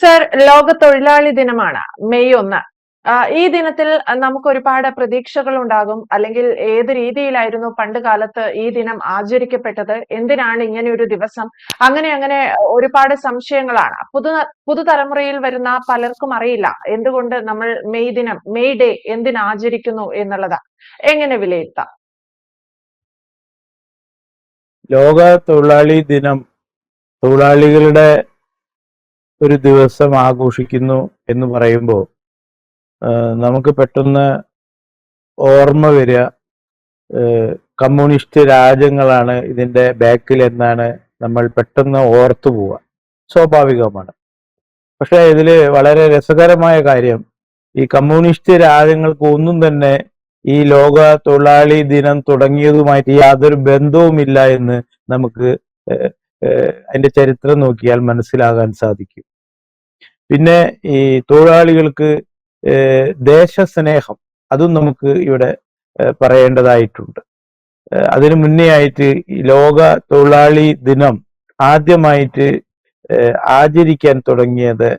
Sir, ലോക തൊഴിലാളി ദിനമാണ് മെയ് 1. ഈ ദിനത്തിൽ നമുക്ക് ഒരുപാട് പ്രതീക്ഷകൾ ഉണ്ടാകും. അല്ലെങ്കിൽ ഏത് രീതിയിലായിരുന്നു പണ്ട് കാലത്ത് ഈ ദിനം ആചരിക്കപ്പെട്ടത്? എന്തിനാണ് ഇങ്ങനെ ഒരു ദിവസം? അങ്ങനെ ഒരുപാട് സംശയങ്ങളാണ്. പുതുതലമുറയിൽ വരുന്ന പലർക്കും അറിയില്ല എന്തുകൊണ്ട് നമ്മൾ മെയ് ഡേ എന്തിന് ആചരിക്കുന്നു എന്നുള്ളത്. എങ്ങനെ വിലയിരുത്താം? ലോക തൊഴിലാളി ദിനം തൊഴിലാളികളുടെ ഒരു ദിവസം ആഘോഷിക്കുന്നു എന്ന് പറയുമ്പോൾ നമുക്ക് പെട്ടെന്ന് ഓർമ്മ വരിക കമ്മ്യൂണിസ്റ്റ് രാജ്യങ്ങളാണ് ഇതിന്റെ ബാക്കിൽ എന്നാണ് നമ്മൾ പെട്ടെന്ന് ഓർത്തു പോവുക. സ്വാഭാവികമാണ്. പക്ഷെ ഇതിൽ വളരെ രസകരമായ കാര്യം, ഈ കമ്മ്യൂണിസ്റ്റ് രാജ്യങ്ങൾക്ക് ഒന്നും തന്നെ ഈ ലോക തൊഴിലാളി ദിനം തുടങ്ങിയതുമായിട്ട് യാതൊരു ബന്ധവുമില്ല എന്ന് നമുക്ക് അതിന്റെ ചരിത്രം നോക്കിയാൽ മനസ്സിലാകാൻ സാധിക്കും. പിന്നെ ഈ തൊഴിലാളികൾക്ക് ദേശസ്നേഹം, അതും നമുക്ക് ഇവിടെ പറയേണ്ടതായിട്ടുണ്ട്. അതിനു മുന്നേ ആയിട്ട് ഈ ലോക തൊഴിലാളി ദിനം ആദ്യമായിട്ട് ആചരിക്കാൻ തുടങ്ങിയത്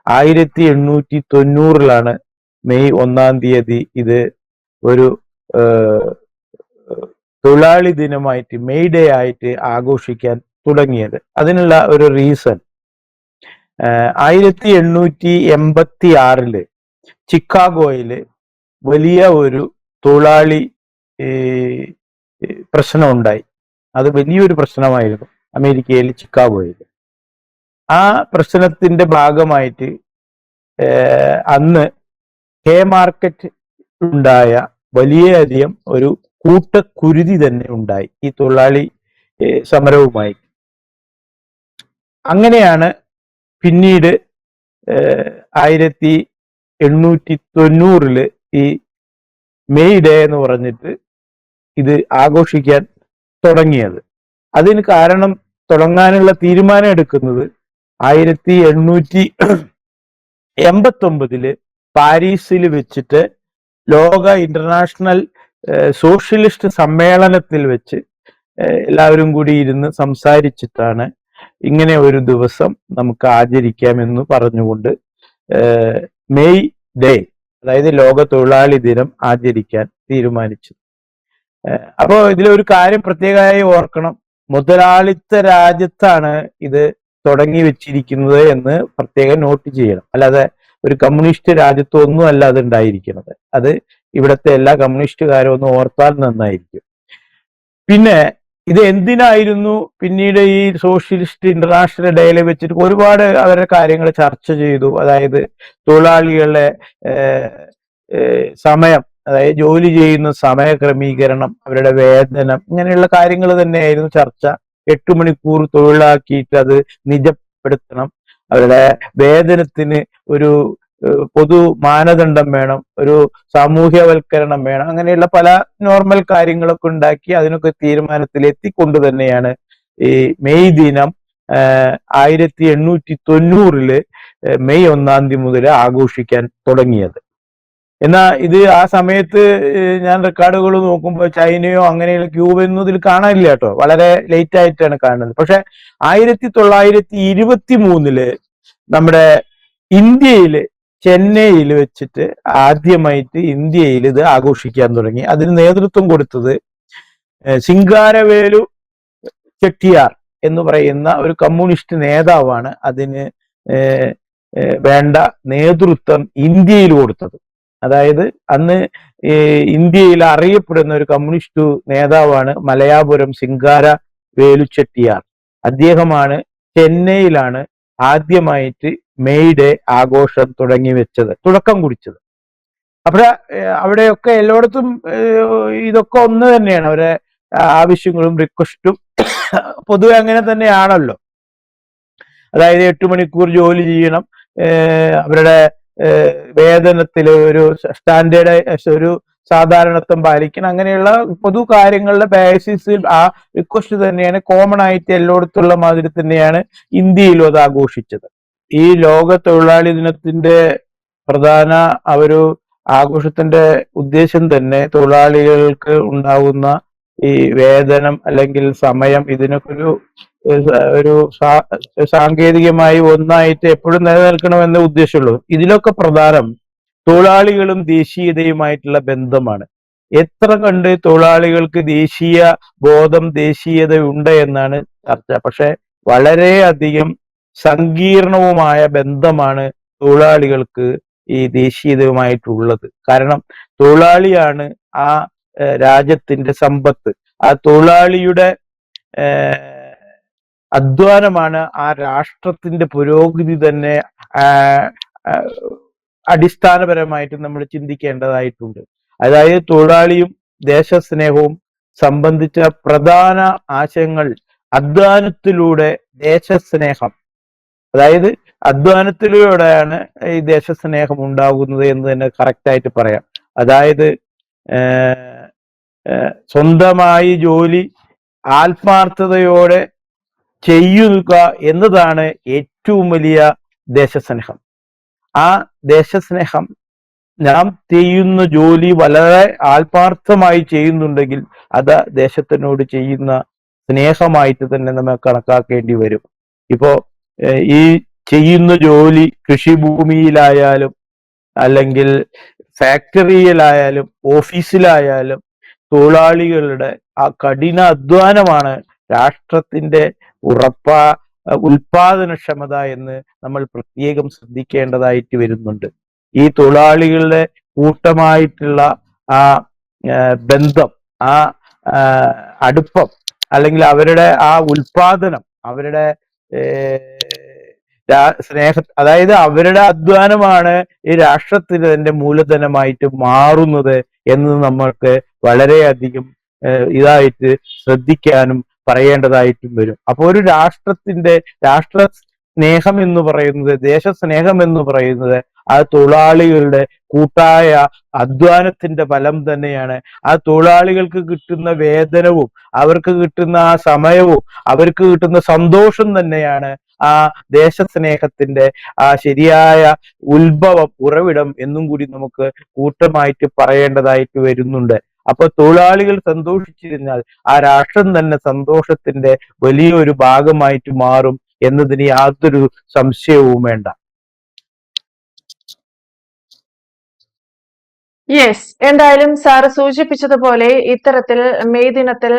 1890 മെയ് 1 ഇത് ഒരു തൊഴിലാളി ദിനമായിട്ട്, മെയ് ഡേ ആയിട്ട് ആഘോഷിക്കാൻ തുടങ്ങിയത്. അതിനുള്ള ഒരു റീസൺ, 1886 ചിക്കാഗോയില് വലിയ ഒരു തൊഴിലാളി പ്രശ്നം ഉണ്ടായി. അത് വലിയൊരു പ്രശ്നമായിരുന്നു അമേരിക്കയിൽ, ചിക്കാഗോയിൽ. ആ പ്രശ്നത്തിന്റെ ഭാഗമായിട്ട് അന്ന് ഹേ മാർക്കറ്റ് ഉണ്ടായ വലിയധികം ഒരു കൂട്ടക്കുരുതി തന്നെ ഉണ്ടായി ഈ തൊഴിലാളി സമരവുമായി. അങ്ങനെയാണ് പിന്നീട് 1890 ഈ മെയ് ഡേ എന്ന് പറഞ്ഞിട്ട് ഇത് ആഘോഷിക്കാൻ തുടങ്ങിയത്. അതിന് കാരണം, തുടങ്ങാനുള്ള തീരുമാനം എടുക്കുന്നത് 1889 പാരീസിൽ വെച്ചിട്ട് ലോക ഇന്റർനാഷണൽ സോഷ്യലിസ്റ്റ് സമ്മേളനത്തിൽ വെച്ച് എല്ലാവരും കൂടി ഇരുന്ന് സംസാരിച്ചിട്ടാണ് ഇങ്ങനെ ഒരു ദിവസം നമുക്ക് ആചരിക്കാമെന്ന് പറഞ്ഞുകൊണ്ട് മെയ് ഡേ, അതായത് ലോക തൊഴിലാളി ദിനം ആചരിക്കാൻ തീരുമാനിച്ചു. അപ്പോൾ ഇതിലൊരു കാര്യം പ്രത്യേകമായി ഓർക്കണം, മുതലാളിത്ത രാജ്യത്താണ് ഇത് തുടങ്ങി വെച്ചിരിക്കുന്നത് എന്ന് പ്രത്യേകം നോട്ട് ചെയ്യണം. അല്ലാതെ ഒരു കമ്മ്യൂണിസ്റ്റ് രാജ്യത്തൊന്നും അല്ല അത് ഉണ്ടായിരിക്കുന്നത്. അത് ഇവിടുത്തെ എല്ലാ കമ്മ്യൂണിസ്റ്റുകാരും ഒന്ന് ഓർത്താൽ നന്നായിരിക്കും. പിന്നെ ഇത് എന്തിനായിരുന്നു പിന്നീട് ഈ സോഷ്യലിസ്റ്റ് ഇന്റർനാഷണൽ ഡേയിൽ വെച്ചിട്ട് ഒരുപാട് അവരുടെ കാര്യങ്ങൾ ചർച്ച ചെയ്തു. അതായത് തൊഴിലാളികളുടെ സമയം, അതായത് ജോലി ചെയ്യുന്ന സമയ ക്രമീകരണം, അവരുടെ വേതനം, ഇങ്ങനെയുള്ള കാര്യങ്ങൾ തന്നെയായിരുന്നു ചർച്ച. 8 മണിക്കൂർ തൊഴിലാക്കിയിട്ട് അത് നിജപ്പെടുത്തണം, അവരുടെ വേതനത്തിന് ഒരു പൊതു മാനദണ്ഡം വേണം, ഒരു സാമൂഹ്യവൽക്കരണം വേണം, അങ്ങനെയുള്ള പല നോർമൽ കാര്യങ്ങളൊക്കെ ഉണ്ടാക്കി അതിനൊക്കെ തീരുമാനത്തിൽ എത്തിക്കൊണ്ട് തന്നെയാണ് ഈ മെയ് ദിനം 1890 മെയ് 1 മുതൽ ആഘോഷിക്കാൻ തുടങ്ങിയത്. എന്നാൽ ഇത് ആ സമയത്ത് ഞാൻ റെക്കോർഡുകൾ നോക്കുമ്പോൾ ചൈനയോ അങ്ങനെയുള്ള ക്യൂബയൊന്നും ഇതിൽ കാണാനില്ല കേട്ടോ, വളരെ ലേറ്റ് ആയിട്ടാണ് കാണുന്നത്. പക്ഷെ 1923 നമ്മുടെ ഇന്ത്യയില്, ചെന്നൈയിൽ വെച്ചിട്ട് ആദ്യമായിട്ട് ഇന്ത്യയിൽ ഇത് ആഘോഷിക്കാൻ തുടങ്ങി. അതിന് നേതൃത്വം കൊടുത്തത് സിംഗാരവേലു ചെട്ടിയാർ എന്ന് പറയുന്ന ഒരു കമ്മ്യൂണിസ്റ്റ് നേതാവാണ് അതിന് വേണ്ട നേതൃത്വം ഇന്ത്യയിൽ കൊടുത്തത്. അതായത് അന്ന് ഇന്ത്യയിൽ അറിയപ്പെടുന്ന ഒരു കമ്മ്യൂണിസ്റ്റ് നേതാവാണ് മലയാപുരം സിംഗാര വേലു ചെട്ടിയാർ. അദ്ദേഹമാണ് ചെന്നൈയിലാണ് ആദ്യമായിട്ട് മെയ് ഡേ ആഘോഷം തുടക്കം കുറിച്ചത്. അവിടെ അവിടെയൊക്കെ എല്ലായിടത്തും ഇതൊക്കെ ഒന്ന് തന്നെയാണ്, അവരെ ആവശ്യങ്ങളും റിക്വസ്റ്റും പൊതുവെ അങ്ങനെ തന്നെയാണല്ലോ. അതായത് 8 മണിക്കൂർ ജോലി ചെയ്യണം, അവരുടെ വേതനത്തിൽ ഒരു സ്റ്റാൻഡേർഡ്, ഒരു സാധാരണത്വം പാലിക്കണം, അങ്ങനെയുള്ള പൊതു കാര്യങ്ങളുടെ ബേസിസിൽ ആ റിക്വസ്റ്റ് തന്നെയാണ് കോമൺ ആയിട്ട് എല്ലായിടത്തുള്ള മാതിരി തന്നെയാണ് ഇന്ത്യയിലും അത് ആഘോഷിച്ചത്. ഈ ലോക തൊഴിലാളി ദിനത്തിന്റെ പ്രധാന ഒരു ആഘോഷത്തിന്റെ ഉദ്ദേശം തന്നെ തൊഴിലാളികൾക്ക് ഉണ്ടാകുന്ന ഈ വേതനം അല്ലെങ്കിൽ സമയം ഇതിനൊക്കെ ഒരു സാങ്കേതികമായി ഒന്നായിട്ട് എപ്പോഴും നിലനിൽക്കണമെന്ന ഉദ്ദേശമുള്ളൂ. ഇതിലൊക്കെ പ്രധാനം തൊഴിലാളികളും ദേശീയതയുമായിട്ടുള്ള ബന്ധമാണ്. എത്ര കണ്ട് തൊഴിലാളികൾക്ക് ദേശീയ ബോധം, ദേശീയത ഉണ്ട് എന്നാണ് ചർച്ച. പക്ഷെ വളരെയധികം സങ്കീർണവുമായ ബന്ധമാണ് തൊഴിലാളികൾക്ക് ഈ ദേശീയതയുമായിട്ടുള്ളത്. കാരണം തൊഴിലാളിയാണ് ആ രാജ്യത്തിന്റെ സമ്പത്ത്. ആ തൊഴിലാളിയുടെ അധ്വാനമാണ് ആ രാഷ്ട്രത്തിന്റെ പുരോഗതി തന്നെ അടിസ്ഥാനപരമായിട്ട് നമ്മൾ ചിന്തിക്കേണ്ടതായിട്ടുണ്ട്. അതായത് തൊഴിലാളിയും ദേശസ്നേഹവും സംബന്ധിച്ച പ്രധാന ആശയങ്ങൾ അധ്വാനത്തിലൂടെ ദേശസ്നേഹം, അതായത് അധ്വാനത്തിലൂടെയാണ് ഈ ദേശസ്നേഹം ഉണ്ടാകുന്നത് എന്ന് തന്നെ കറക്റ്റായിട്ട് പറയാം. അതായത് സ്വന്തമായി ജോലി ആത്മാർത്ഥതയോടെ ചെയ്യുക എന്നതാണ് ഏറ്റവും വലിയ ദേശസ്നേഹം. ആ ദേശസ്നേഹം നാം ചെയ്യുന്ന ജോലി വളരെ ആത്മാർത്ഥമായി ചെയ്യുന്നുണ്ടെങ്കിൽ അത് ദേശത്തിനോട് ചെയ്യുന്ന സ്നേഹമായിട്ട് തന്നെ നമ്മൾ കണക്കാക്കേണ്ടി വരും. ഇപ്പോ ഈ ചെയ്യുന്ന ജോലി കൃഷിഭൂമിയിലായാലും അല്ലെങ്കിൽ ഫാക്ടറിയിലായാലും ഓഫീസിലായാലും തൊഴിലാളികളുടെ ആ കഠിന അധ്വാനമാണ് രാഷ്ട്രത്തിന്റെ ഉൽപാദനക്ഷമത എന്ന് നമ്മൾ പ്രത്യേകം ശ്രദ്ധിക്കേണ്ടതായിട്ട് വരുന്നുണ്ട്. ഈ തൊഴിലാളികളുടെ കൂട്ടമായിട്ടുള്ള ആ ബന്ധം, ആ അടുപ്പം, അല്ലെങ്കിൽ അവരുടെ ആ ഉൽപാദനം, അവരുടെ അതായത് അവരുടെ അധ്വാനമാണ് ഈ രാഷ്ട്രത്തിന് തന്നെ മൂലധനമായിട്ട് മാറുന്നത് എന്ന് നമ്മൾക്ക് വളരെയധികം ഇതായിട്ട് ശ്രദ്ധിക്കാനും പറയേണ്ടതായിട്ടും വരും. അപ്പോൾ ഒരു രാഷ്ട്ര സ്നേഹം എന്ന് പറയുന്നത്, ദേശസ്നേഹം എന്ന് പറയുന്നത് ആ തൊഴിലാളികളുടെ കൂട്ടായ അധ്വാനത്തിന്റെ ഫലം തന്നെയാണ്. ആ തൊഴിലാളികൾക്ക് കിട്ടുന്ന വേതനവും അവർക്ക് കിട്ടുന്ന ആ സമയവും അവർക്ക് കിട്ടുന്ന സന്തോഷം തന്നെയാണ് ആ ദേശസ്നേഹത്തിന്റെ ആ ശരിയായ ഉറവിടം എന്നും കൂടി നമുക്ക് കൂട്ടമായിട്ട് പറയേണ്ടതായിട്ട് വരുന്നുണ്ട്. അപ്പൊ തൊഴിലാളികൾ സന്തോഷിച്ചിരുന്നാൽ ആ രാഷ്ട്രം തന്നെ സന്തോഷത്തിന്റെ വലിയൊരു ഭാഗമായിട്ട് മാറും എന്നതിന് യാതൊരു സംശയവും വേണ്ട. യെസ്, എന്തായാലും സാറ് സൂചിപ്പിച്ചതുപോലെ ഇത്തരത്തിൽ മെയ് ദിനത്തിൽ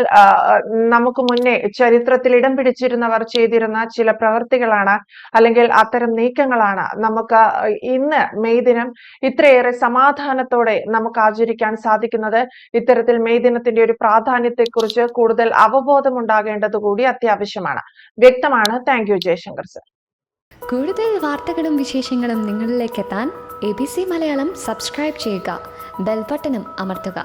നമുക്ക് മുന്നേ ചരിത്രത്തിൽ ഇടം പിടിച്ചിരുന്നവർ ചെയ്തിരുന്ന ചില പ്രവൃത്തികളാണ്, അല്ലെങ്കിൽ അത്തരം നീക്കങ്ങളാണ് നമുക്ക് ഇന്ന് മെയ് ദിനം ഇത്രയേറെ സമാധാനത്തോടെ നമുക്ക് ആചരിക്കാൻ സാധിക്കുന്നത്. ഇത്തരത്തിൽ മെയ് ദിനത്തിന്റെ ഒരു പ്രാധാന്യത്തെക്കുറിച്ച് കൂടുതൽ അവബോധം ഉണ്ടാകേണ്ടത് കൂടി അത്യാവശ്യമാണ്. വ്യക്തമാണ്. Thank you Jaishankar sir. കൂടുതൽ വാർത്തകളും വിശേഷങ്ങളും നിങ്ങളിലേക്ക് എത്താൻ ABC മലയാളം സബ്സ്ക്രൈബ് ചെയ്യുക, ബെൽ ബട്ടണും അമർത്തുക.